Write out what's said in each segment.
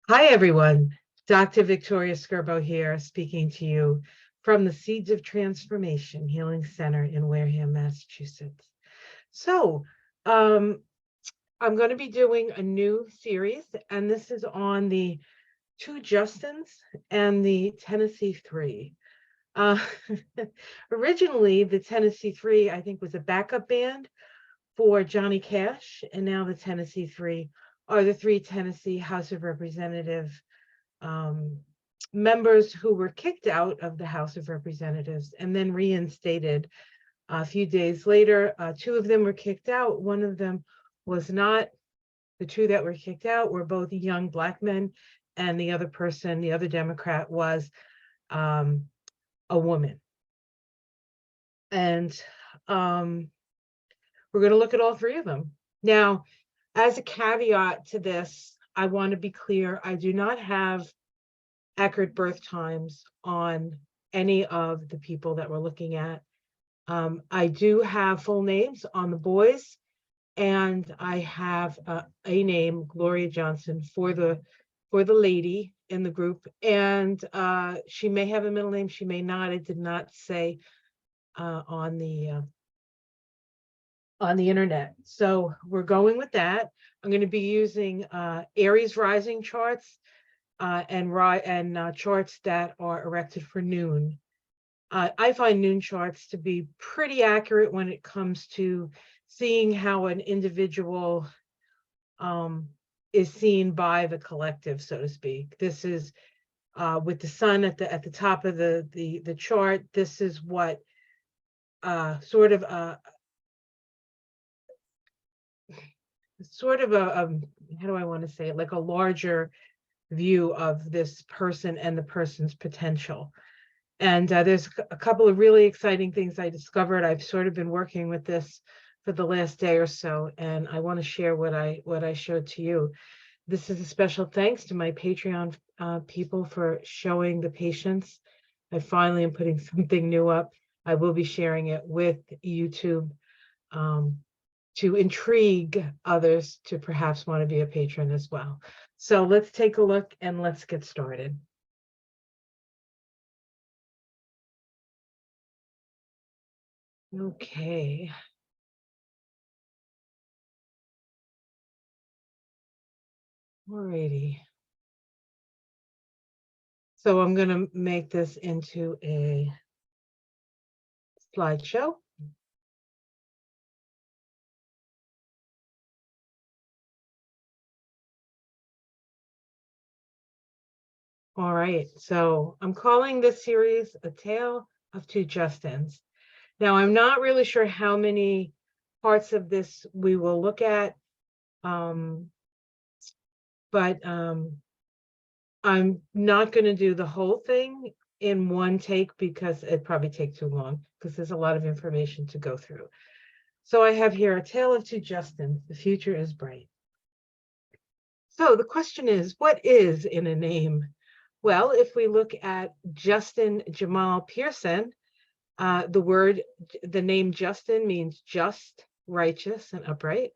Hi, everyone. Dr. Victoria Skirbo here, speaking to you from the Seeds of Transformation Healing Center in Wareham, Massachusetts. So, I'm going to be doing a new series, and this is on the two Justins and the Tennessee Three. Uh, Originally, the Tennessee Three, I think, was a backup band for Johnny Cash, and now the Tennessee Three are the three Tennessee House of Representative um, members who were kicked out of the House of Representatives and then reinstated a few days later. Two of them were kicked out. One of them was not. The two that were kicked out were both young Black men, and the other person, the other Democrat, was um, a woman. And we're going to look at all three of them. Now, as a caveat to this, I want to be clear, I do not have accurate birth times on any of the people that we're looking at. I do have full names on the boys, and I have a name, Gloria Johnson, for the lady in the group, and she may have a middle name, she may not. It did not say on the internet. So we're going with that. I'm going to be using Aries rising charts and charts that are erected for noon. I find noon charts to be pretty accurate when it comes to seeing how an individual is seen by the collective, so to speak. This is with the sun at the top of the chart. This is what sort of a how do I want to say it, like a larger view of this person and the person's potential. And there's a couple of really exciting things I discovered. I've sort of been working with this for the last day or so, and I want to share what I showed to you. This is a special thanks to my Patreon people for showing the patience. I finally am putting something new up. I will be sharing it with YouTube to intrigue others to perhaps want to be a patron as well. So let's take a look and let's get started. Okay. Alrighty. So I'm going to make this into a slideshow. All right, so I'm calling this series A Tale of Two Justins. Now, I'm not really sure how many parts of this we will look at, but I'm not going to do the whole thing in one take because it'd probably take too long because there's a lot of information to go through. So I have here A Tale of Two Justins. The future is bright. So the question is, what is in a name? Well, if we look at Justin Jamal Pearson, the name Justin means just, righteous, and upright.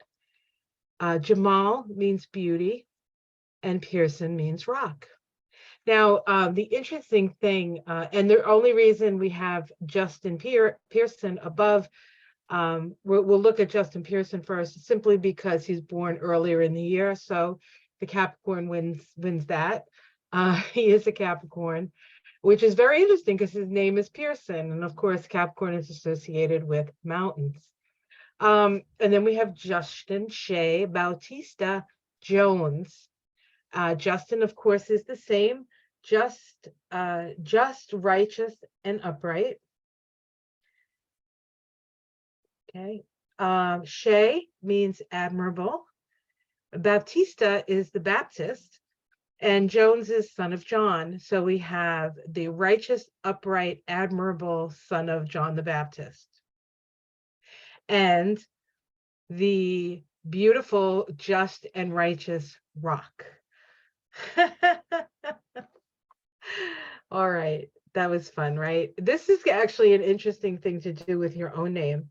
Jamal means beauty, and Pearson means rock. Now, the interesting thing, and the only reason we have Justin Pearson above, we'll look at Justin Pearson first, simply because he's born earlier in the year. So the Capricorn wins that. He is a Capricorn, which is very interesting because his name is Pearson. And of course, Capricorn is associated with mountains. And then we have Justin Shea Bautista Jones. Justin, of course, is the same, just, righteous, and upright. Okay. Shea means admirable. Bautista is the Baptist, and Jones is son of John. So we have the righteous, upright, admirable son of John the Baptist, and the beautiful, just, and righteous rock. All right, that was fun, right? This is actually an interesting thing to do with your own name.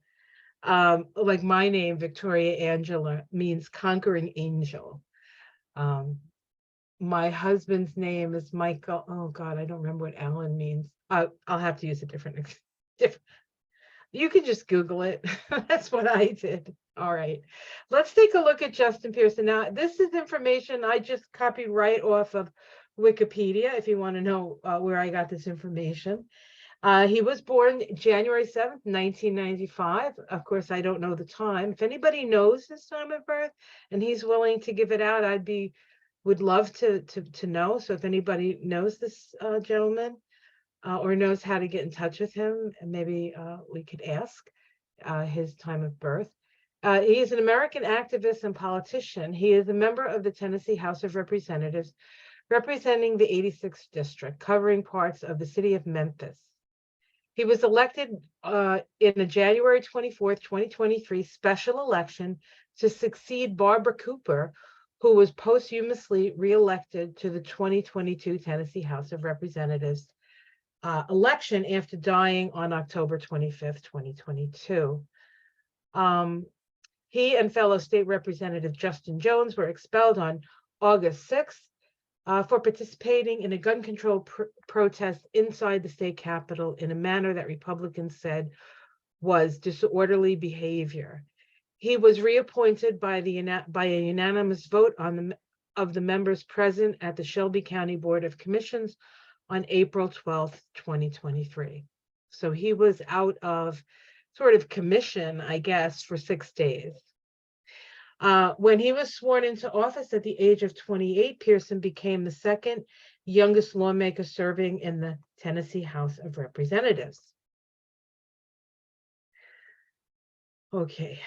Like my name, Victoria Angela, means conquering angel. my husband's name is Michael. Oh God, I don't remember what Alan means. I'll have to use a different. You can just Google it. That's what I did. All right. Let's take a look at Justin Pearson. Now, this is information I just copied right off of Wikipedia, if you want to know where I got this information. He was born January 7th, 1995. Of course, I don't know the time. If anybody knows his time of birth and he's willing to give it out, would love to know. So if anybody knows this gentleman, or knows how to get in touch with him, and maybe we could ask his time of birth. He is an American activist and politician. He is a member of the Tennessee House of Representatives, representing the 86th district, covering parts of the city of Memphis. He was elected in a January 24th, 2023 special election to succeed Barbara Cooper, who was posthumously reelected to the 2022 Tennessee House of Representatives election after dying on October 25th, 2022. He and fellow state representative Justin Jones were expelled on August 6th for participating in a gun control protest inside the state capitol in a manner that Republicans said was disorderly behavior. He was reappointed by a unanimous vote of the members present at the Shelby County Board of Commissions on April 12th, 2023. So he was out of sort of commission, I guess, for 6 days. When he was sworn into office at the age of 28, Pearson became the second youngest lawmaker serving in the Tennessee House of Representatives. Okay.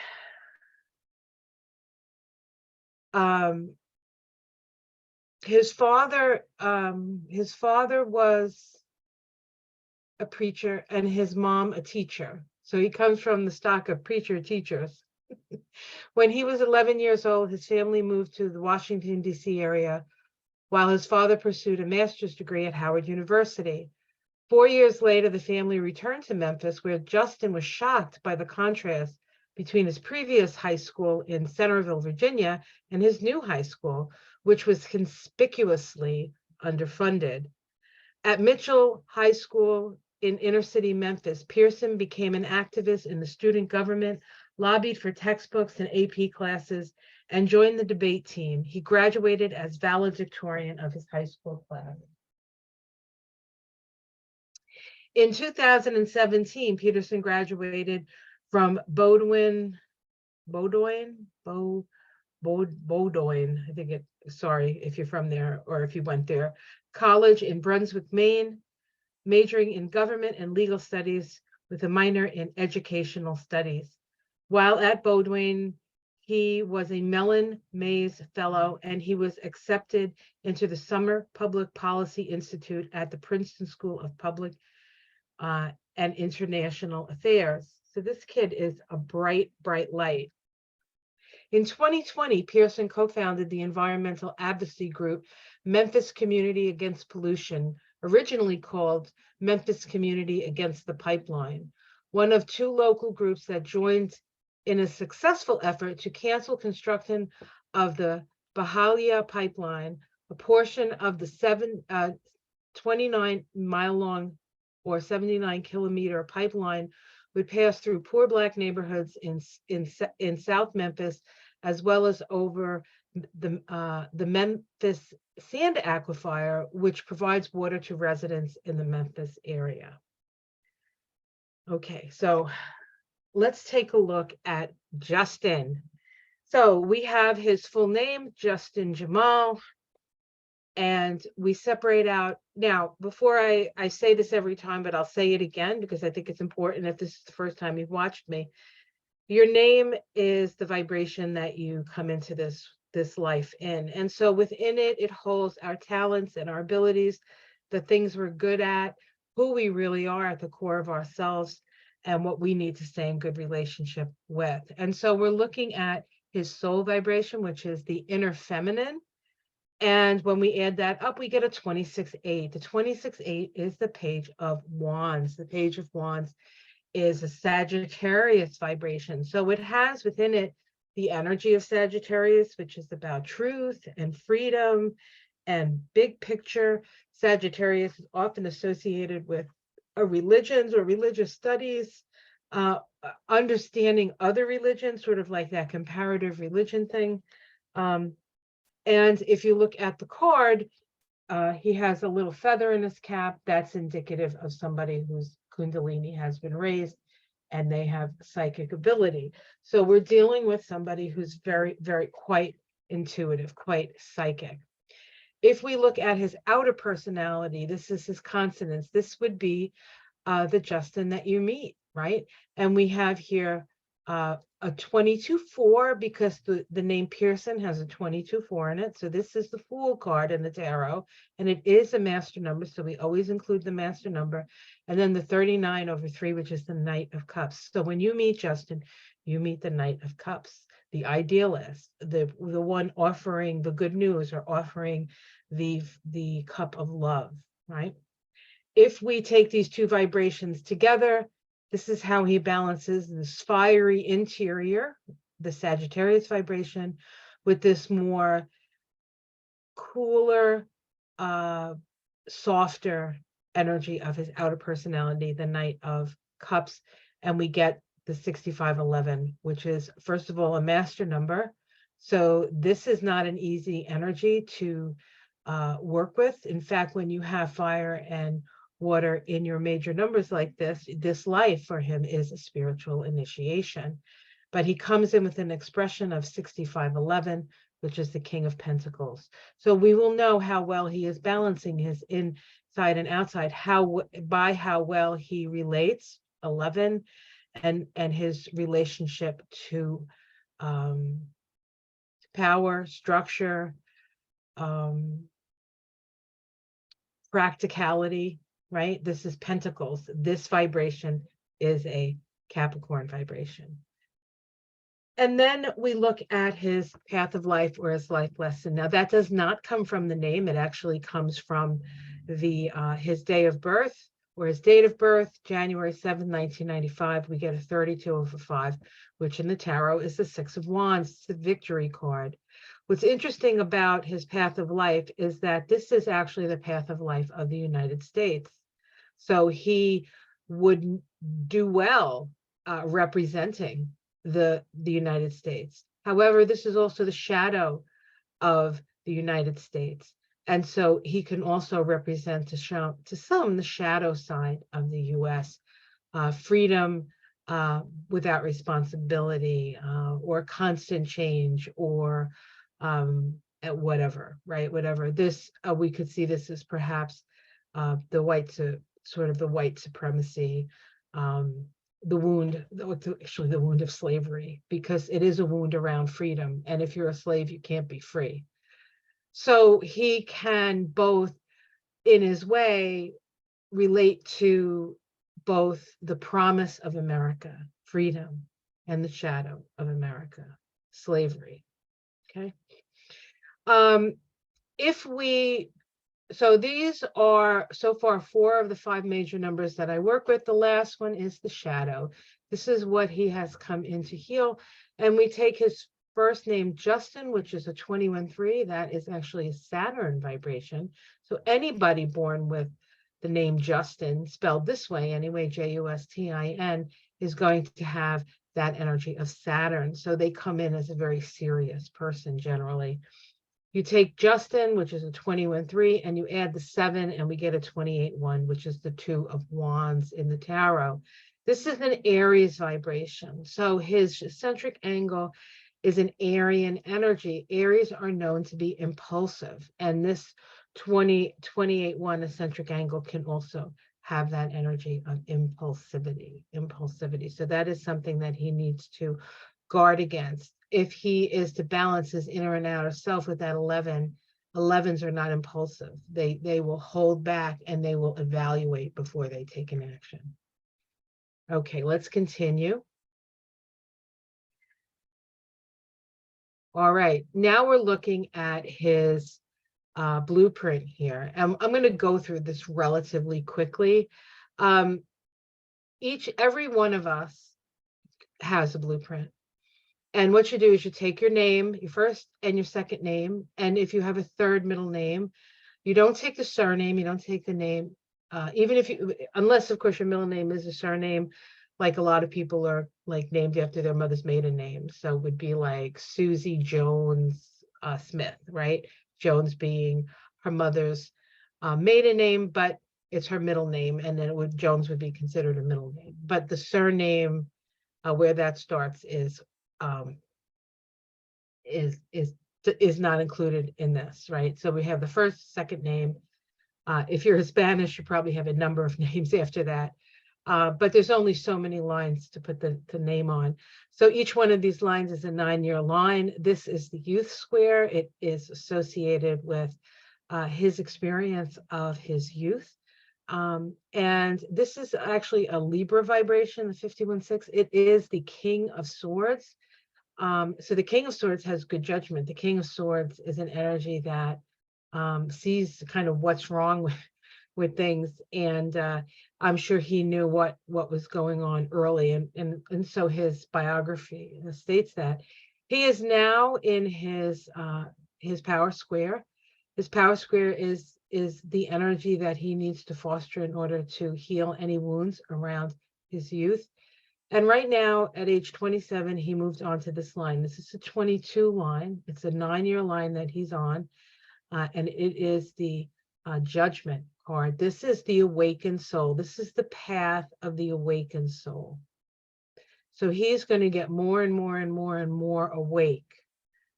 His father was a preacher and his mom a teacher. So he comes from the stock of preacher-teachers. When he was 11 years old, his family moved to the Washington, D.C. area, while his father pursued a master's degree at Howard University. 4 years later, the family returned to Memphis, where Justin was shocked by the contrast between his previous high school in Centerville, Virginia, and his new high school, which was conspicuously underfunded. At Mitchell High School in inner city Memphis, Pearson became an activist in the student government, lobbied for textbooks and AP classes, and joined the debate team. He graduated as valedictorian of his high school class. In 2017, Pearson graduated from Bowdoin, I think it, sorry if you're from there or if you went there, college in Brunswick, Maine, majoring in government and legal studies with a minor in educational studies. While at Bowdoin, he was a Mellon Mays Fellow, and he was accepted into the Summer Public Policy Institute at the Princeton School of Public and International Affairs. So this kid is a bright, bright light. In 2020, Pearson co-founded the environmental advocacy group Memphis Community Against Pollution, originally called Memphis Community Against the Pipeline, one of 2 local groups that joined in a successful effort to cancel construction of the Bahalia Pipeline, a portion of the 29-mile-long or 79-kilometer pipeline would pass through poor Black neighborhoods in South Memphis, as well as over the Memphis Sand Aquifer, which provides water to residents in the Memphis area. Okay, so let's take a look at Justin. So we have his full name, Justin Jamal, and we separate out. Now, before I say this every time, but I'll say it again because I think it's important if this is the first time you've watched me. Your name is the vibration that you come into this life in. And so within it, it holds our talents and our abilities, the things we're good at, who we really are at the core of ourselves, and what we need to stay in good relationship with. And so we're looking at his soul vibration, which is the inner feminine. And when we add that up, we get a 26-8. The 26-8 is the Page of Wands. The Page of Wands is a Sagittarius vibration. So it has within it the energy of Sagittarius, which is about truth and freedom and big picture. Sagittarius is often associated with religions or religious studies, understanding other religions, sort of like that comparative religion thing. And if you look at the card, he has a little feather in his cap. That's indicative of somebody whose Kundalini has been raised and they have psychic ability. So we're dealing with somebody who's very, very quite intuitive, quite psychic. If we look at his outer personality, this is his consonants. This would be the Justin that you meet, right? And we have here a 22-4 because the name Pearson has a 22-4 in it. So this is the Fool card in the tarot, and it is a master number. So we always include the master number. And then the 39/3, which is the Knight of Cups. So when you meet Justin, you meet the Knight of Cups, the idealist, the one offering the good news or offering the cup of love, right? If we take these two vibrations together, this is how he balances this fiery interior, the Sagittarius vibration, with this more cooler, softer energy of his outer personality, the Knight of Cups. And we get the 6511, which is, first of all, a master number. So this is not an easy energy to work with. In fact, when you have fire and water in your major numbers like this life for him is a spiritual initiation. But he comes in with an expression of 6511, which is the King of Pentacles. So we will know how well he is balancing his inside and outside, by how well he relates 11 and his relationship to power, structure, practicality, right? This is Pentacles. This vibration is a Capricorn vibration. And then we look at his path of life or his life lesson. Now that does not come from the name. It actually comes from his day of birth or his date of birth, January 7th, 1995. We get a 32/5, which in the tarot is the Six of Wands. It's the victory card. What's interesting about his path of life is that this is actually the path of life of the United States. So he would do well representing the United States. However, this is also the shadow of the United States. And so he can also represent to some the shadow side of the US, freedom without responsibility, or constant change, or whatever, right? Whatever. This, we could see this as perhaps the white supremacy, the wound, actually the wound of slavery, because it is a wound around freedom. And if you're a slave, you can't be free. So he can both, in his way, relate to both the promise of America, freedom, and the shadow of America, slavery. Okay. So these are so far 4 of the 5 major numbers that I work with. The last one is the shadow. This is what he has come in to heal. And we take his first name, Justin, which is a 21/3. That is actually a Saturn vibration. So anybody born with the name Justin, spelled this way anyway, Justin, is going to have that energy of Saturn. So they come in as a very serious person generally. You take Justin, which is a 21/3, and you add the 7, and we get a 28/1, which is the 2 of Wands in the tarot. This is an Aries vibration. So his eccentric angle is an Aryan energy. Aries are known to be impulsive, and this 28/1 eccentric angle can also have that energy of impulsivity. So that is something that he needs to guard against. If he is to balance his inner and outer self with that 11, 11s are not impulsive. They will hold back and they will evaluate before they take an action. Okay, let's continue. All right, now we're looking at his blueprint here. I'm going to go through this relatively quickly. Every one of us has a blueprint. And what you do is you take your name, your first and your second name, and if you have a third middle name, you don't take the surname, you don't take the name, even if you, unless of course your middle name is a surname, like a lot of people are like named after their mother's maiden name. So it would be like Susie Jones Smith, right? Jones being her mother's maiden name, but it's her middle name, and then Jones would be considered a middle name. But the surname, where that starts, um, is not included in this, right? So we have the first, second name. If you're Spanish, you probably have a number of names after that. But there's only so many lines to put the name on. So each one of these lines is a 9-year line. This is the youth square. It is associated with his experience of his youth. And this is actually a Libra vibration, the 51.6. It is the King of Swords. So the King of Swords has good judgment. The King of Swords is an energy that sees kind of what's wrong with things, and I'm sure he knew what was going on early, and so his biography states that he is now in his power square. His power square is the energy that he needs to foster in order to heal any wounds around his youth. And right now, at age 27, he moved on to this line. This is a 22 line. It's a 9-year line that he's on, and it is the Judgment card. This is the awakened soul. This is the path of the awakened soul. So he's going to get more and more and more and more awake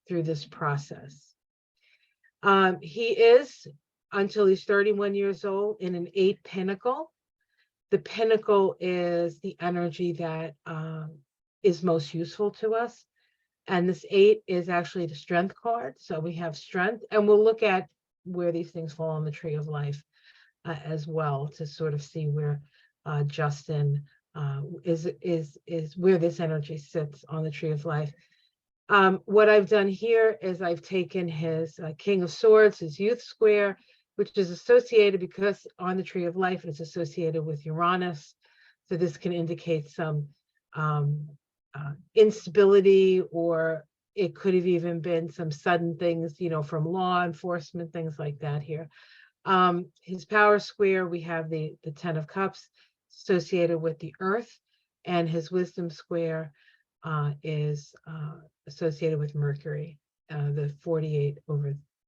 through this process. He is, until he's 31 years old, in an 8 pinnacle. The pinnacle is the energy that is most useful to us. And this 8 is actually the strength card. So we have strength, and we'll look at where these things fall on the tree of life as well, to sort of see where Justin is where this energy sits on the tree of life. What I've done here is I've taken his King of Swords, his youth square, which is associated, because on the tree of life it's associated with Uranus. So this can indicate some instability, or it could have even been some sudden things, from law enforcement, things like that here. His power square, we have the 10 of Cups associated with the earth, and his wisdom square is associated with Mercury, the 48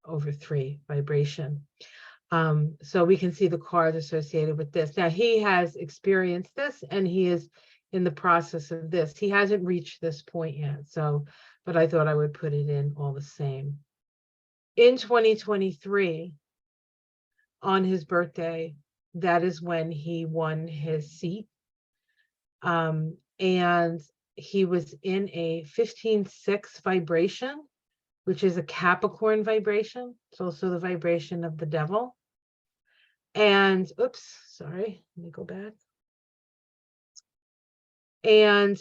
over 3 vibration. So we can see the cards associated with this. Now he has experienced this, and he is in the process of this. He hasn't reached this point yet, but I thought I would put it in all the same. In 2023, on his birthday, that is when he won his seat. And he was in a 15.6 vibration, which is a Capricorn vibration. It's also the vibration of the devil. And, oops, sorry, let me go back. And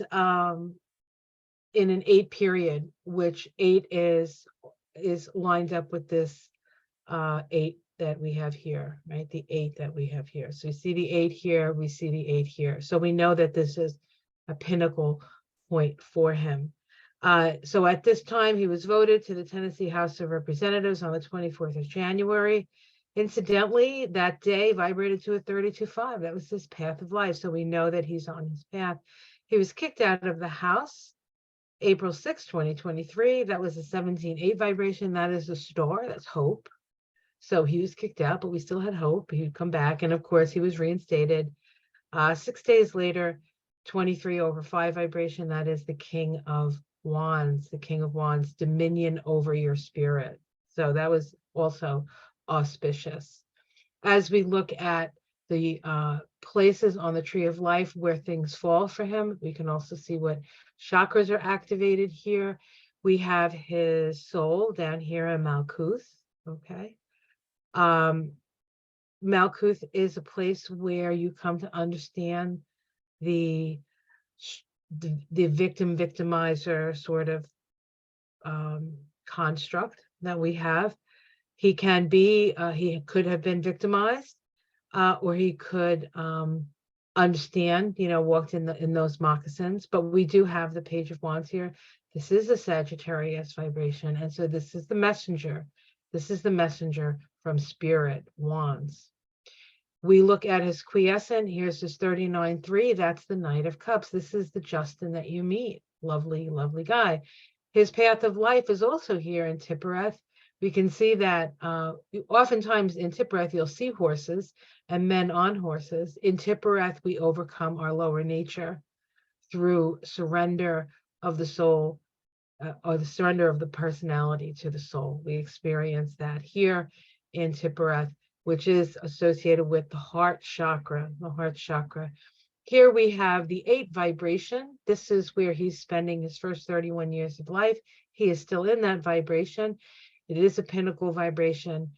in an 8 period, which 8 is lined up with this 8 that we have here, right? The 8 that we have here. So we see the 8 here, we see the 8 here. So we know that this is a pinnacle point for him. So at this time, he was voted to the Tennessee House of Representatives on the 24th of January. Incidentally, that day vibrated to a 32.5. That was his path of life. So we know that he's on his path. He was kicked out of the House April 6, 2023. That was a 17.8 vibration. That is a star. That's hope. So he was kicked out, but we still had hope. He'd come back. And of course, he was reinstated. 6 days later, 23 over 5 vibration. That is the King of Wands, the King of Wands, dominion over your spirit. So that was also auspicious. As we look at the places on the tree of life where things fall for him, we can also see what chakras are activated here. We have his soul down here in Malkuth. Okay. Malkuth is a place where you come to understand the victim victimizer sort of construct that we have. He can be, he could have been victimized, or he could understand, walked in those moccasins. But we do have the Page of Wands here This is a Sagittarius vibration. And so this is the messenger. This is the messenger from Spirit, Wands. We look at his quiescent. Here's his 39-3. That's the Knight of Cups. This is the Justin that you meet. Lovely, lovely guy. His path of life is also here in Tippereth. We can see that oftentimes in Tippereth, you'll see horses and men on horses. In Tippereth, we overcome our lower nature through surrender of the soul or the surrender of the personality to the soul. We experience that here in Tippereth, which is associated with the heart chakra, the heart chakra. Here we have the 8 vibration. This is where he's spending his first 31 years of life. He is still in that vibration. It is a pinnacle vibration.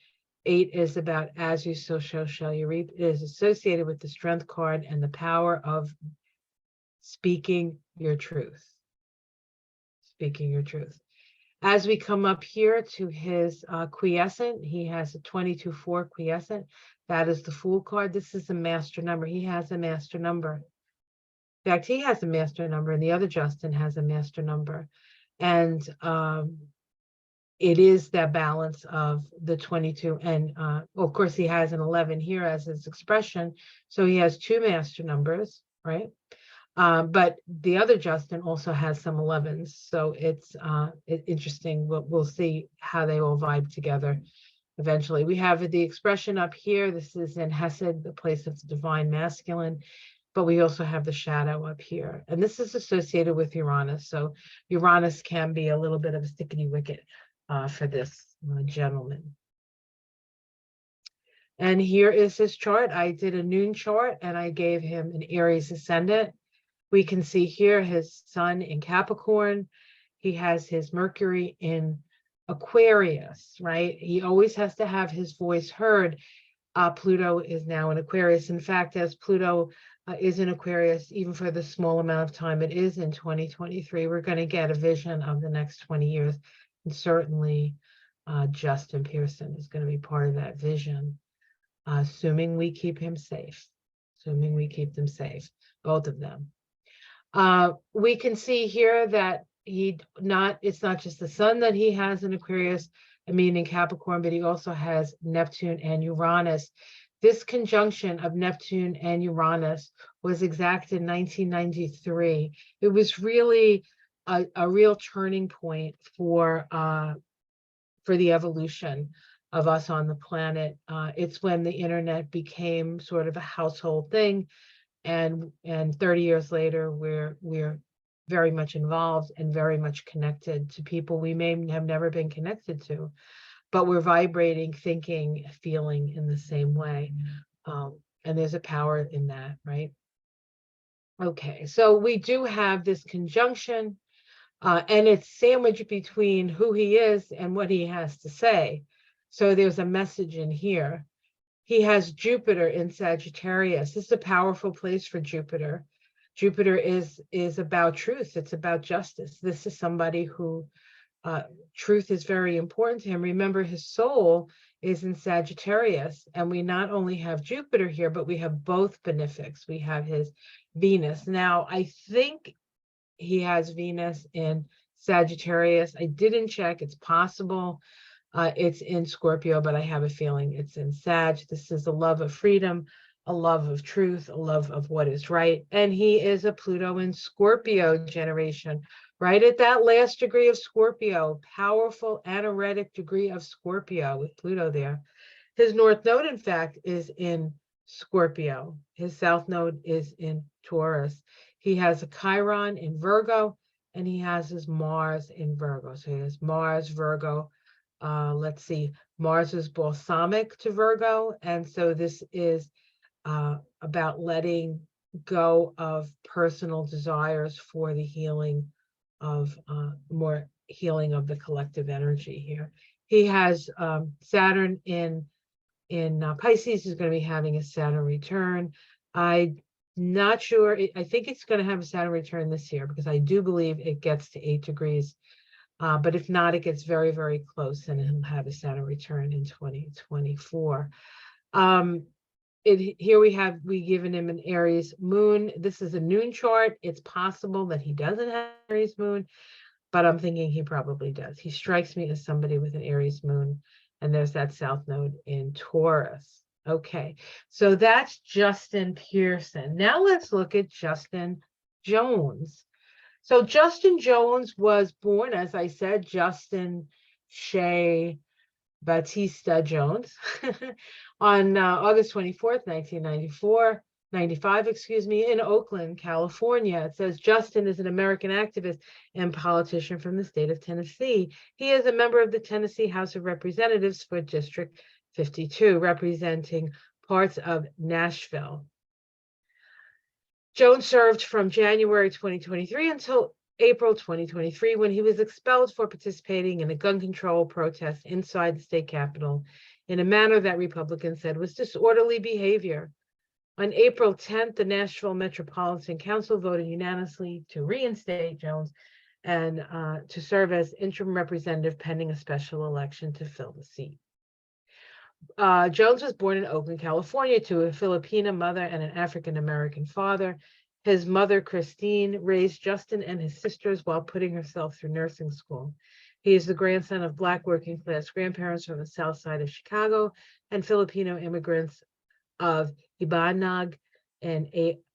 8 is about as you sow, so shall you reap. It is associated with the strength card and the power of speaking your truth. Speaking your truth. As we come up here to his quiescent, he has a 22-4 quiescent. That is the Fool card. This is a master number. He has a master number. In fact, he has a master number, and the other Justin has a master number. And it is that balance of the 22. And of course, he has an 11 here as his expression. So he has 2 master numbers, right? But the other Justin also has some 11s. So it's interesting. We'll see how they all vibe together eventually. We have the expression up here. This is in Hesed, the place of the divine masculine. But we also have the shadow up here. And this is associated with Uranus. So Uranus can be a little bit of a stickity wicket for this gentleman. And here is his chart. I did a noon chart and I gave him an Aries ascendant. We can see here his sun in Capricorn. He has his Mercury in Aquarius, right? He always has to have his voice heard. Pluto is now in Aquarius. In fact, as Pluto is in Aquarius, even for the small amount of time it is in 2023, we're going to get a vision of the next 20 years. And certainly Justin Pearson is going to be part of that vision, assuming we keep him safe, assuming we keep them safe, both of them. We can see here that it's not just the sun that he has in Aquarius, I mean in Capricorn, but he also has Neptune and Uranus. This conjunction of Neptune and Uranus was exact in 1993. It was really a real turning point for the evolution of us on the planet. It's when the internet became sort of a household thing. And 30 years later, we're very much involved and very much connected to people we may have never been connected to, but we're vibrating, thinking, feeling in the same way. And there's a power in that, right? Okay, so we do have this conjunction, and it's sandwiched between who he is and what he has to say. So there's a message in here. He has Jupiter in Sagittarius. This is a powerful place for Jupiter. Jupiter is about truth. It's about justice. This is somebody who truth is very important to him. Remember, his soul is in Sagittarius, and we not only have Jupiter here, but we have both benefics. We have his Venus. Now, I think he has Venus in Sagittarius. I didn't check. It's possible. It's in Scorpio, but I have a feeling it's in Sag. This is a love of freedom, a love of truth, a love of what is right. And he is a Pluto in Scorpio generation, right at that last degree of Scorpio, powerful anaretic degree of Scorpio with Pluto there. His North Node, in fact, is in Scorpio. His South Node is in Taurus. He has a Chiron in Virgo, and he has his Mars in Virgo. So he has Mars, Virgo. Let's see, Mars is balsamic to Virgo, and so this is about letting go of personal desires for the healing of more healing of the collective energy here. He has Saturn in Pisces. Is going to be having a Saturn return. I'm not sure. I think it's going to have a Saturn return this year because I do believe it gets to 8 degrees. But if not, it gets very, very close, and he'll have a Saturn return in 2024. Here we given him an Aries moon. This is a noon chart. It's possible that he doesn't have Aries moon, but I'm thinking he probably does. He strikes me as somebody with an Aries moon, and there's that south node in Taurus. Okay, so that's Justin Pearson. Now let's look at Justin Jones. So Justin Jones was born, as I said, Justin Shea Batista Jones on August 24th, 95, in Oakland, California. It says Justin is an American activist and politician from the state of Tennessee. He is a member of the Tennessee House of Representatives for District 52, representing parts of Nashville. Jones served from January 2023 until April 2023, when he was expelled for participating in a gun control protest inside the state capitol in a manner that Republicans said was disorderly behavior. On April 10th, the Nashville Metropolitan Council voted unanimously to reinstate Jones and to serve as interim representative pending a special election to fill the seat. Jones was born in Oakland, California, to a Filipina mother and an African-American father. His mother, Christine, raised Justin and his sisters while putting herself through nursing school. He is the grandson of Black working-class grandparents from the south side of Chicago and Filipino immigrants of Ibanag and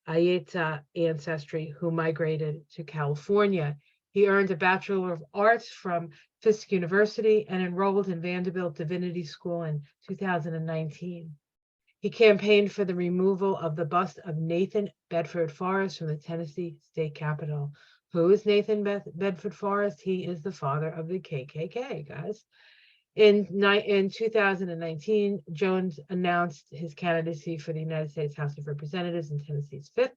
Ayeta ancestry who migrated to California. He earned a Bachelor of Arts from Fisk University and enrolled in Vanderbilt Divinity School in 2019. He campaigned for the removal of the bust of Nathan Bedford Forrest from the Tennessee state capitol. Who is Nathan Bedford Forrest? He is the father of the KKK, guys. In 2019, Jones announced his candidacy for the United States House of Representatives in Tennessee's 5th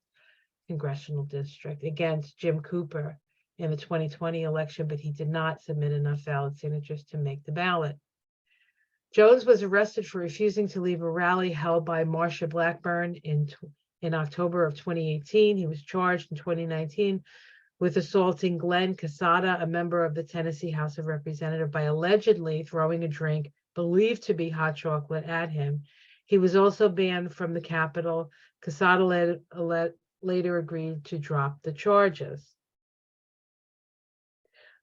congressional district against Jim Cooper in the 2020 election, but he did not submit enough valid signatures to make the ballot. Jones was arrested for refusing to leave a rally held by Marsha Blackburn in October of 2018. He was charged in 2019 with assaulting Glenn Casada, a member of the Tennessee House of Representatives, by allegedly throwing a drink believed to be hot chocolate at him. He was also banned from the Capitol. Casada later agreed to drop the charges.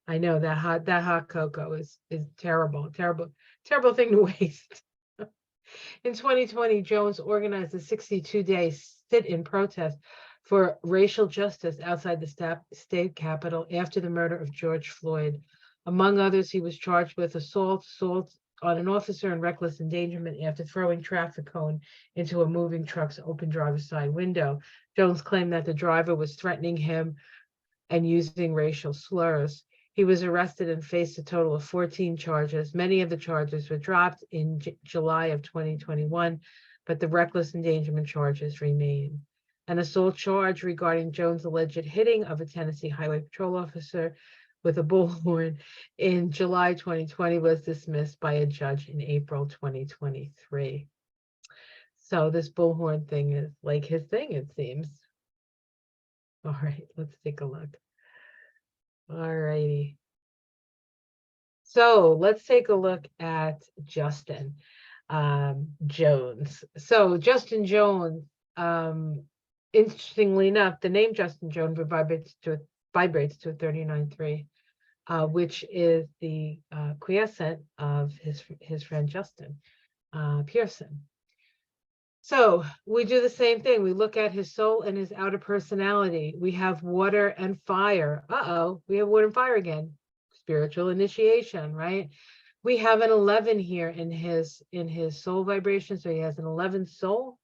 I know that hot cocoa is terrible thing to waste. In 2020, Jones organized a 62-day sit-in protest for racial justice outside the state capitol after the murder of George Floyd. Among others, he was charged with assault on an officer, and reckless endangerment after throwing traffic cone into a moving truck's open driver's side window. Jones claimed that the driver was threatening him and using racial slurs. He was arrested and faced a total of 14 charges. Many of the charges were dropped in July of 2021, but the reckless endangerment charges remain. An assault charge regarding Jones' alleged hitting of a Tennessee Highway Patrol officer with a bullhorn in July 2020 was dismissed by a judge in April 2023. So this bullhorn thing is like his thing, it seems. All right, let's take a look. All righty. So let's take a look at Justin Jones. So Justin Jones, interestingly enough, the name Justin Jones vibrates to a 39.3, which is the quiescent of his friend Justin Pearson. So we do the same thing. We look at his soul and his outer personality. We have water and fire. We have water and fire again. Spiritual initiation, right? We have an 11 here in his soul vibration. So he has an 11 soul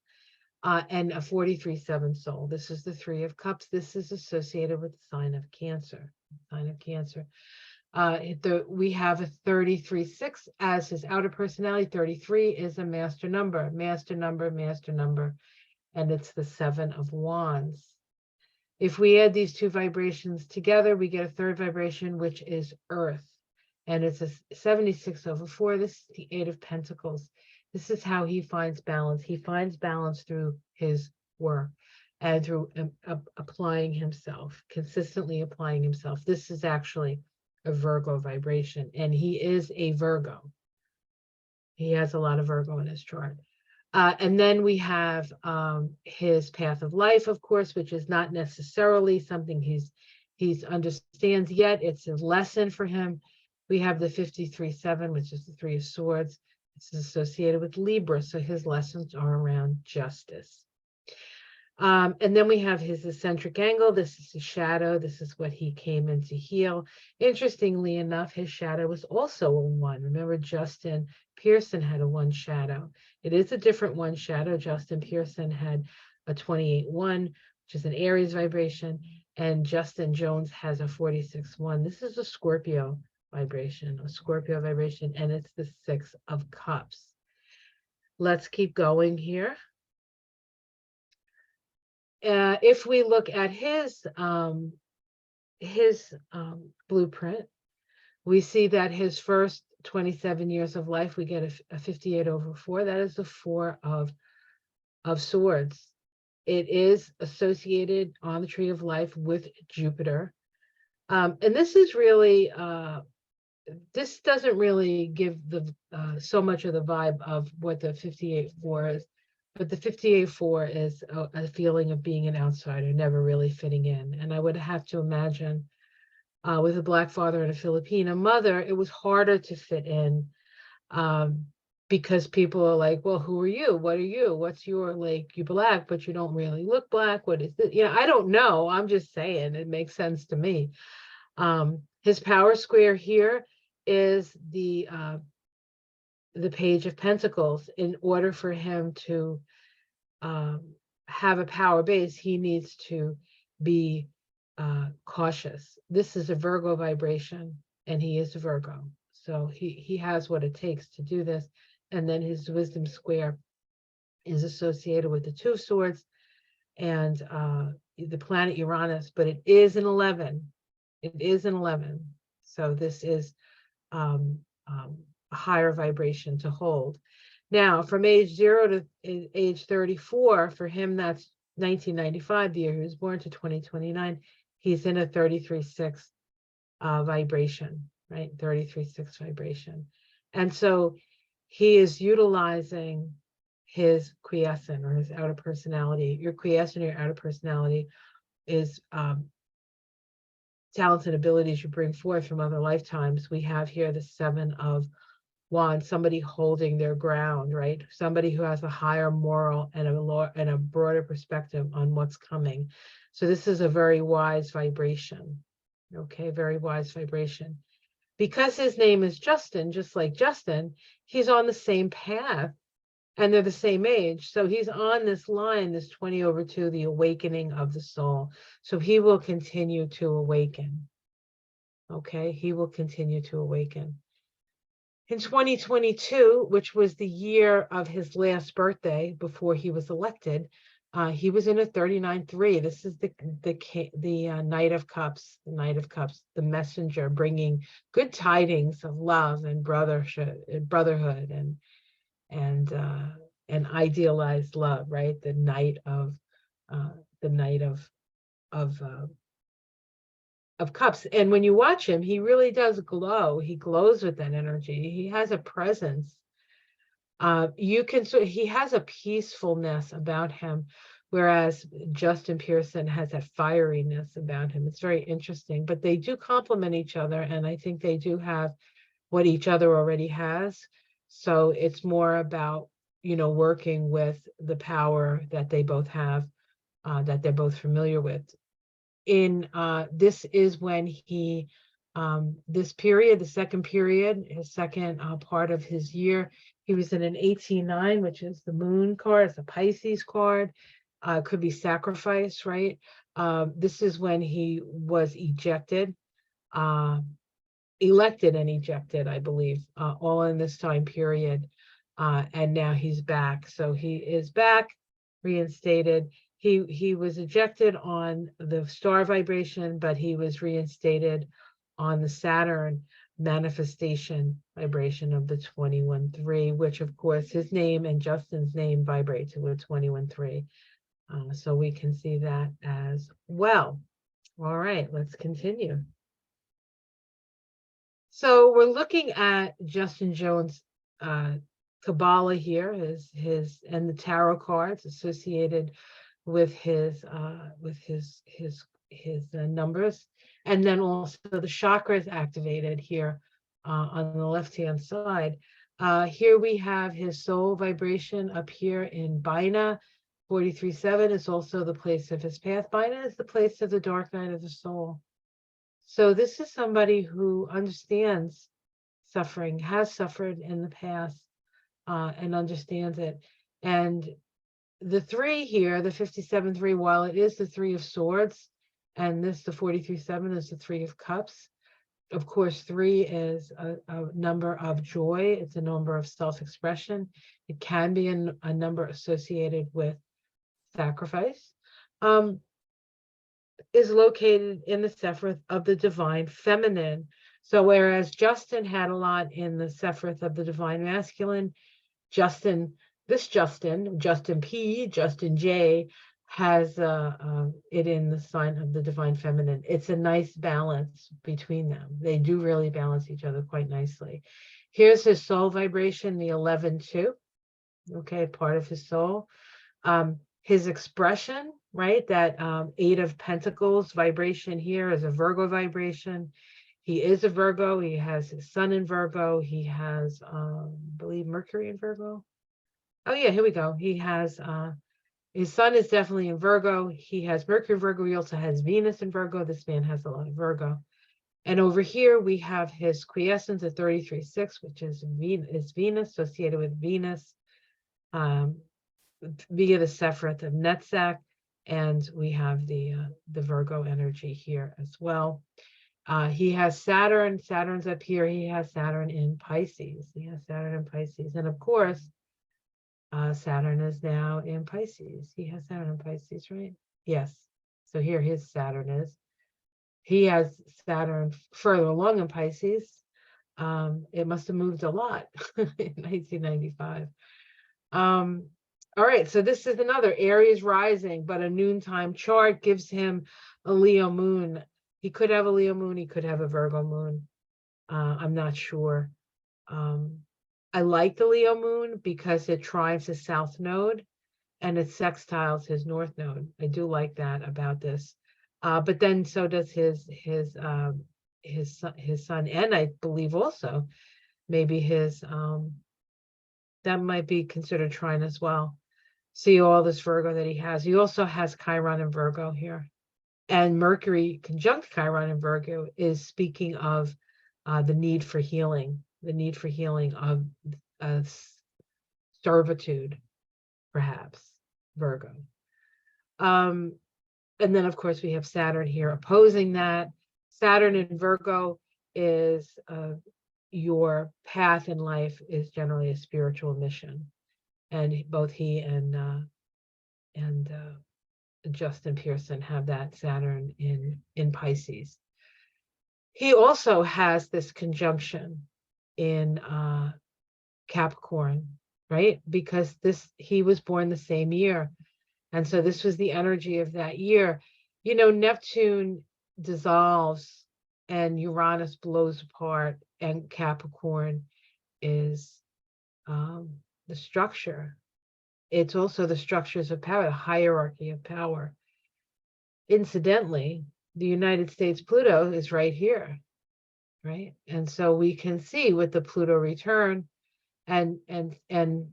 and a 43.7 soul. This is the 3 of Cups. This is associated with the sign of Cancer. We have a 33.6 as his outer personality. 33 is a master number, and it's the 7 of Wands. If we add these two vibrations together, we get a third vibration, which is Earth, and it's a 76/4. This is the 8 of Pentacles. This is how he finds balance. He finds balance through his work and through applying himself, consistently applying himself. This is actually a Virgo vibration, and he is a Virgo. He has a lot of Virgo in his chart. And then we have his path of life, of course, which is not necessarily something he's he understands yet. It's a lesson for him. We have the 53-7, which is the Three of Swords. It's associated with Libra, so his lessons are around justice. And then we have his eccentric angle. This is his shadow. This is what he came in to heal. Interestingly enough, his shadow was also a 1. Remember, Justin Pearson had a 1 shadow. It is a different 1 shadow. Justin Pearson had a 28-1, which is an Aries vibration, and Justin Jones has a 46-1. This is a Scorpio vibration, and it's the 6 of Cups. Let's keep going here. If we look at his blueprint, we see that his first 27 years of life, we get a 58/4. That is the 4 of Swords. It is associated on the Tree of Life with Jupiter. And this is really, this doesn't really give the so much of the vibe of what the 58/4 is. But the 58/4 is a feeling of being an outsider, never really fitting in. And I would have to imagine with a Black father and a Filipina mother, it was harder to fit in because people are like, well, who are you? What are you? What's your, like, you Black, but you don't really look Black. What is this? You know, I don't know. I'm just saying it makes sense to me. His power square here is the Page of Pentacles. In order for him to have a power base, he needs to be cautious. This is a Virgo vibration, and he is a Virgo. So he has what it takes to do this. And then his wisdom square is associated with the 2 of Swords and the planet Uranus, but it is an 11. It is an 11. So this is a higher vibration to hold. Now, from age 0 to age 34, for him, that's 1995, the year he was born, to 2029. He's in a 33-6 vibration, right? 33-6 vibration. And so he is utilizing his quiescent, or his outer personality. Your quiescent, or your outer personality, is talents and abilities you bring forth from other lifetimes. We have here the 7 of Wands, somebody holding their ground, right? Somebody who has a higher moral and a broader perspective on what's coming. So this is a very wise vibration, okay? Very wise vibration. Because his name is Justin, just like Justin, he's on the same path, and they're the same age. So he's on this line, this 20/2, the awakening of the soul. So he will continue to awaken, okay? He will continue to awaken. In 2022, which was the year of his last birthday before he was elected, he was in a 39-3. This is the Knight of Cups, the Knight of Cups, the messenger, bringing good tidings of love and brotherhood and idealized love, right? The Knight of Cups. And when you watch him, he really does glow. He glows with that energy. He has a presence. He has a peacefulness about him, whereas Justin Pearson has that fieriness about him. It's very interesting, but they do complement each other, and I think they do have what each other already has. So it's more about, you know, working with the power that they both have, that they're both familiar with. This is when he, this period, the second period, his second part of his year, he was in an 18-9, which is the moon card. It's a Pisces card. Could be sacrifice, right? This is when he was elected and ejected, I believe, all in this time period. And now he's back. So he is back, reinstated. He was ejected on the star vibration, but he was reinstated on the Saturn manifestation vibration of the 21-3, which of course his name and Justin's name vibrate to a 21-3. So we can see that as well. All right, let's continue. So we're looking at Justin Jones' Kabbalah here, and the tarot cards associated with his numbers. And then also the chakras activated here on the left-hand side. Here we have his soul vibration up here in Bina. 43.7 is also the place of his path. Bina is the place of the dark night of the soul. So this is somebody who understands suffering, has suffered in the past, and understands it. And the 3 here, the 57.3, while it is the 3 of swords, and this, the 43.7, is the 3 of cups. Of course, 3 is a number of joy. It's a number of self-expression. It can be a number associated with sacrifice. Is located in the Sephiroth of the divine feminine. So whereas Justin had a lot in the Sephiroth of the divine masculine, Justin P, Justin J, has it in the sign of the divine feminine. It's a nice balance between them. They do really balance each other quite nicely. Here's his soul vibration, the 11.2, okay, part of his soul. His expression, right, that 8 of Pentacles vibration here is a Virgo vibration. He is a Virgo. He has his sun in Virgo. He has, I believe, Mercury in Virgo. Oh, yeah, here we go. He has, his sun is definitely in Virgo. He has Mercury in Virgo. He also has Venus in Virgo. This man has a lot of Virgo. And over here, we have his quiescence at 33.6, which is Venus, associated with Venus, via the Sephiroth of Netzach. And we have the Virgo energy here as well. He has Saturn. Saturn's up here. He has Saturn in Pisces. He has Saturn in Pisces. And of course, Saturn is now in Pisces. He has Saturn in Pisces, right? Yes. So here his Saturn is. He has Saturn further along in Pisces. It must have moved a lot in 1995. All right, so this is another Aries rising, but a noontime chart gives him a Leo moon. He could have a Leo moon. He could have a Virgo moon. I'm not sure. I like the Leo moon because it trines his south node and it sextiles his north node. I do like that about this. But then so does his sun, and I believe also maybe his that might be considered trine as well. See all this Virgo that he has. He also has Chiron in Virgo here. And Mercury conjunct Chiron in Virgo is speaking of the need for healing of servitude, perhaps, Virgo. And then, of course, we have Saturn here opposing that. Saturn in Virgo is your path in life is generally a spiritual mission. And both he and Justin Pearson have that Saturn in Pisces. He also has this conjunction in Capricorn, right? Because he was born the same year. And so this was the energy of that year. You know, Neptune dissolves and Uranus blows apart, and Capricorn is the structure. It's also the structures of power, the hierarchy of power. Incidentally, the United States Pluto is right here, right? And so we can see with the Pluto return and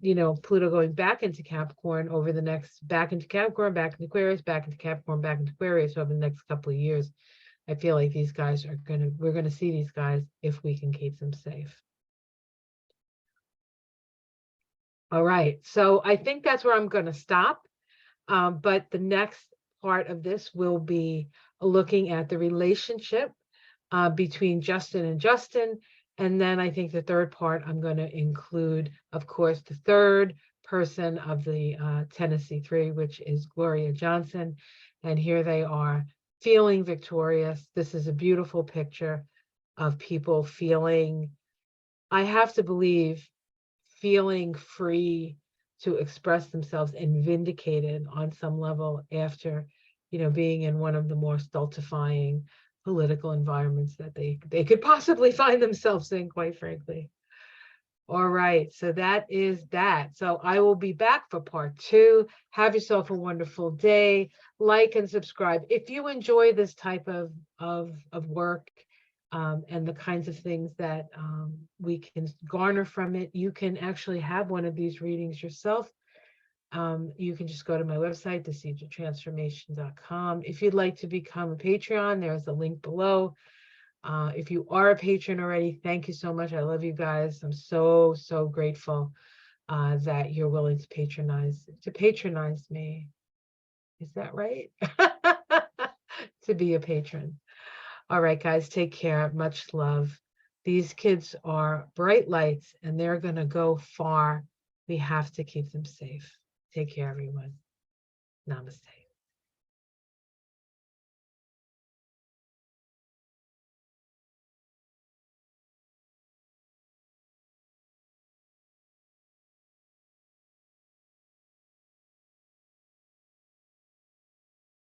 you know, Pluto going back into Capricorn over the next, back into Capricorn, back into Aquarius, back into Capricorn, back into Aquarius over the next couple of years. I feel like these guys we're gonna see these guys if we can keep them safe. All right, so I think that's where I'm going to stop. But the next part of this will be looking at the relationship between Justin and Justin. And then I think the third part, I'm going to include, of course, the third person of the Tennessee Three, which is Gloria Johnson. And here they are feeling victorious. This is a beautiful picture of people feeling, I have to believe, feeling free to express themselves and vindicated on some level after, you know, being in one of the more stultifying political environments that they could possibly find themselves in, quite frankly. All right, so that is that. So I will be back for part 2. Have yourself a wonderful day. Like and subscribe. If you enjoy this type of work and the kinds of things that we can garner from it, you can actually have one of these readings yourself. You can just go to my website, theseedsoftransformation.com. If you'd like to become a Patreon, there's a link below. If you are a patron already, thank you so much. I love you guys. I'm so, so grateful that you're willing to patronize me. Is that right? To be a patron. All right, guys, take care. Much love. These kids are bright lights and they're going to go far. We have to keep them safe. Take care, everyone. Namaste.